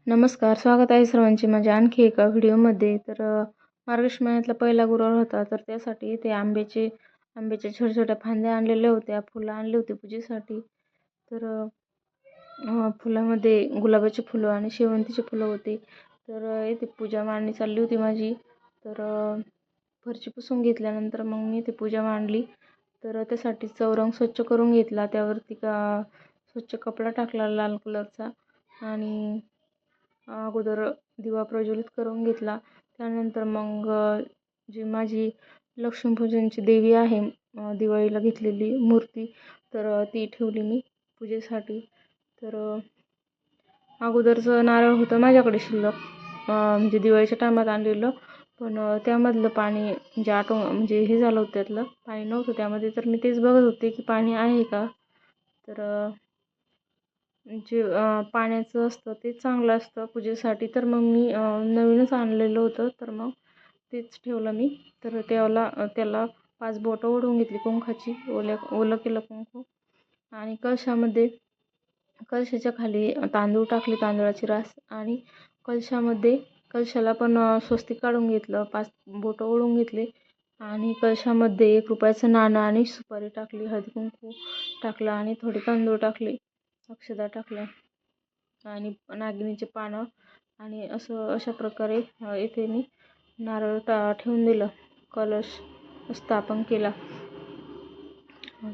नमस्कार, स्वागत आहे सर्वांचे माझ्या आणखी एका व्हिडिओमध्ये. मार्गशीर्ष महिन्यातला पहिला गुरुवार होता, तर त्यासाठी इथे आंब्याच्या छोट्या-छोट्या फांद्या आणलेल्या होत्या, फुलं आणली होती पूजेसाठी. फुलामध्ये गुलाबाची फुलं आणि शेवंतीची फुलं होती. इथे पूजा मांडणी चालली होती माझी. फरशी पुसून घेतल्यानंतर मग मी इथे पूजा मांडली. त्यासाठी चौरंग स्वच्छ करून घेतला, त्यावरती स्वच्छ कपडा टाकला लाल कलरचा आणि अगोदर दिवा प्रज्वलित करून घेतला. त्यानंतर मग जी माझी लक्ष्मीपूजनची देवी आहे, दिवाळीला घेतलेली मूर्ती, ती ठेवली मी पूजेसाठी. अगोदरचं नारळ होतं माझ्याकडे शिल्लक, म्हणजे दिवाळीच्या टायमात आणलेलं, पण त्यामधलं पाणी म्हणजे हे झालं होतं, त्यातलं पाणी नव्हतं त्यामध्ये. तर मी तेच बघत होते की पाणी आहे का. जे पाण्याचं असतं ते चांगलं असतं पूजेसाठी. तर मग मी नवीनच आणलेलं होतं, तर मग तेच ठेवलं मी. त्याला 5 बोटं ओढून घेतली कुंकाची, ओलं केलं कुंकू. आणि कलशाच्या खाली तांदूळ टाकले, तांदळाची रास. आणि कलशाला पण स्वस्तिक काढून घेतलं, 5 बोटं ओढून घेतले. आणि कलशामध्ये 1 रुपयाचं नाणं आणि सुपारी टाकली, हळदी कुंकू टाकलं आणि थोडे तांदूळ टाकले, अक्षदा टाकल्या आणि नागिनीचे पानं. आणि अशा प्रकारे इथे मी नारळ ठेवून दिलं, कलश स्थापन केला.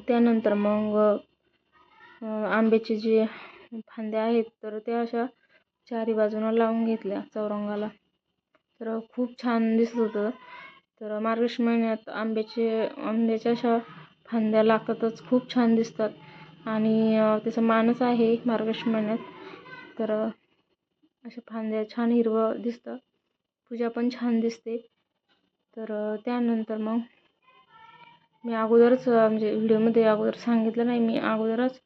त्यानंतर मग आंब्याचे जे फांद्या आहेत, तर त्या अशा चारी बाजूनं लावून घेतल्या चौरंगाला. खूप छान दिसत होतं. मार्गशीर्ष महिन्यात आंब्याच्या अशा फांद्या लागतातच, खूप छान दिसतात आणि त्याचा मानच आहे मार्गशीर्ष महिन्यात. अशा फांद्या छान हिरवं दिसतं, पूजा पण छान दिसते. त्यानंतर मग मी अगोदरच म्हणजे व्हिडिओमध्ये अगोदर सांगितलं नाही, मी अगोदरच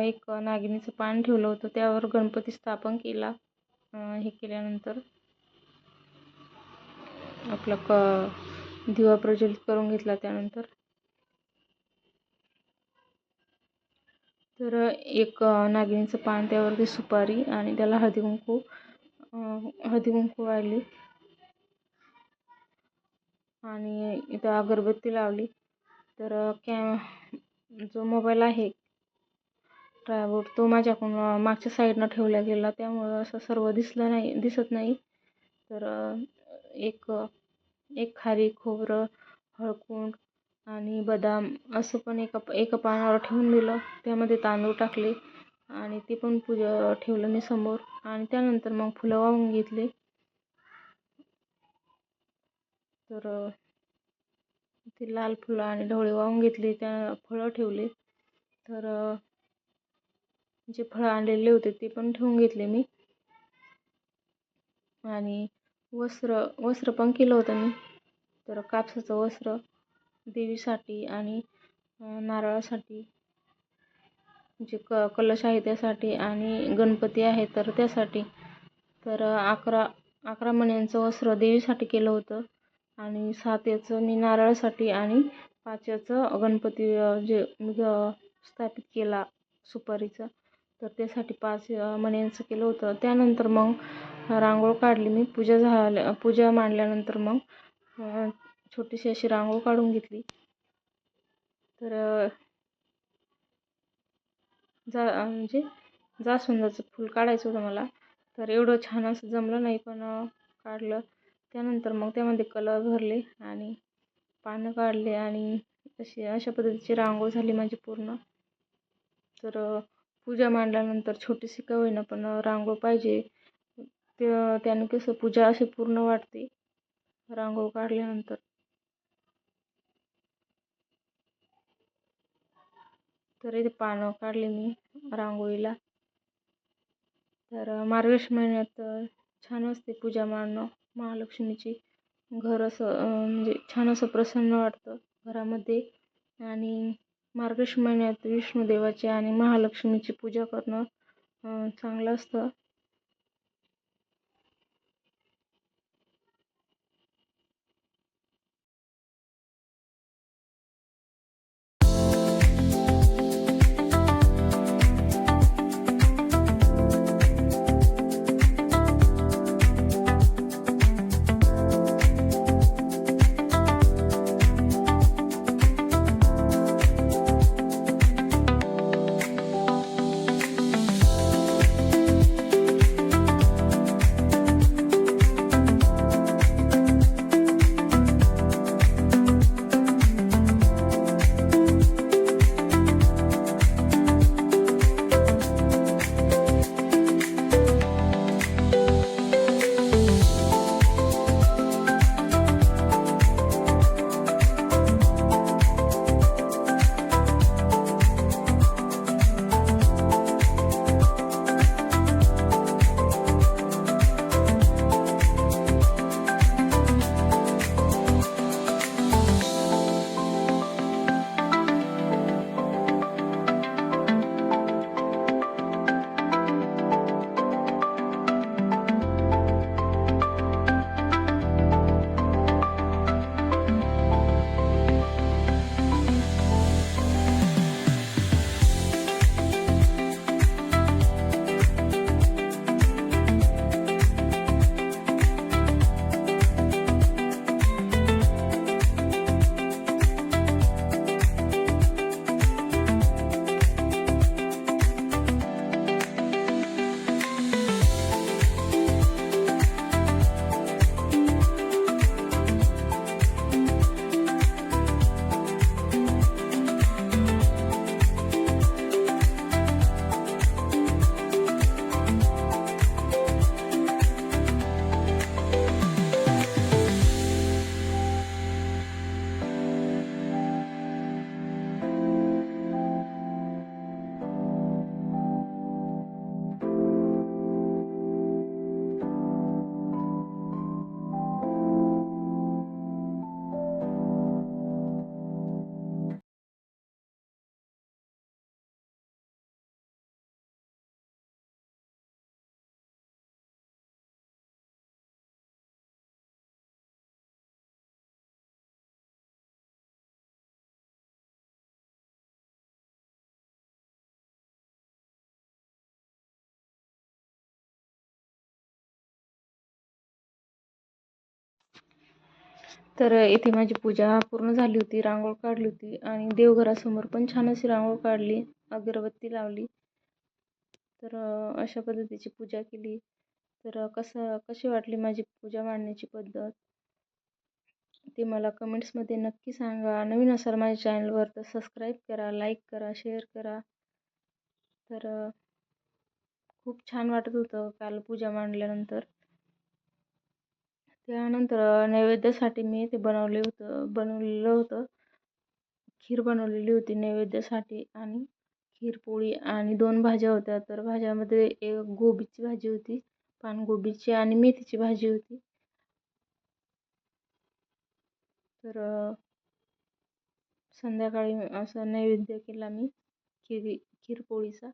एक नागिनीचं पान ठेवलं होतं, त्यावर गणपती स्थापन केला. हे केल्यानंतर आपला दिवा प्रज्वलित करून घेतला. त्यानंतर एक नागिनीचं पान, त्यावरती सुपारी आणि त्याला हळदी कुंकू वाढली आणि इथं अगरबत्ती लावली. जो मोबाईल आहे ट्रायपॉड, तो माझ्याकडून मागच्या साईडनं ठेवला गेला, त्यामुळं असं सर्व दिसत नाही. एक खारीक, खोबरं, हळकुंड आणि बदाम असं पण एका पानावर ठेवून दिलं. त्यामध्ये तांदूळ टाकले आणि ते पण ठेवलं मी समोर. आणि त्यानंतर मग फुलं वाहून घेतले. ती लाल फुलं आणि ढवळे वाहून घेतले, त्या फळं ठेवले. जे फळं आणलेले होते ते पण ठेवून घेतले मी. आणि वस्त्र पण केलं होतं मी. कापसाचं वस्त्र देवीसाठी आणि नारळासाठी, जे कलश आहे त्यासाठी आणि गणपती आहे तर त्यासाठी. 11 मण्यांचं वस्त्र देवीसाठी केलं होतं आणि 7 याचं मी नारळासाठी आणि 5 याचं गणपती जे स्थापित केला सुपारीचं, तर त्यासाठी 5 मण्यांचं केलं होतं. त्यानंतर मग रांगोळ काढली मी. पूजा मांडल्यानंतर मग छोटीशी अशी रांगोळ काढून घेतली. म्हणजे जास्वंदाचं फूल काढायचं होतं मला, तर एवढं छान असं जमलं नाही, पण काढलं. त्यानंतर मग त्यामध्ये कलर भरले आणि पानं काढले आणि अशा पद्धतीची रांगोळ झाली माझी पूर्ण. पूजा मांडल्यानंतर छोटीशी का होईना पण रांगोळ पाहिजे, त्याने कसं पूजा अशी पूर्ण वाटते रांगोळ काढल्यानंतर. इथे पानं काढली मी रांगोळीला. मार्गशीर्ष महिन्यात छान असते पूजा मांडणं महालक्ष्मीची. घर असं म्हणजे छान असं प्रसन्न वाटतं घरामध्ये. आणि मार्गशीर्ष महिन्यात विष्णुदेवाची आणि महालक्ष्मीची पूजा करणं चांगलं असतं. तर इथे माझी पूजा पूर्ण झाली होती, रांगोळ काढली होती आणि देवघरासमोर पण छान अशी रांगोळ काढली, अगरबत्ती लावली. तर अशा पद्धतीची पूजा केली. तर कशी वाटली माझी पूजा मांडण्याची पद्धत ते मला कमेंट्समध्ये नक्की सांगा. नवीन असाल माझ्या चॅनलवर तर सबस्क्राईब करा, लाईक करा, शेअर करा. तर खूप छान वाटत होतं काल पूजा मांडल्यानंतर. त्यानंतर नैवेद्यासाठी मी ते बनवलेलं होतं. खीर बनवलेली होती नैवेद्यासाठी आणि खीरपोळी आणि 2 भाज्या होत्या. तर भाज्यामध्ये एक गोबीची भाजी होती, पानगोबीची आणि मेथीची भाजी होती. तर संध्याकाळी असा नैवेद्य केला मी खीरपोळीचा.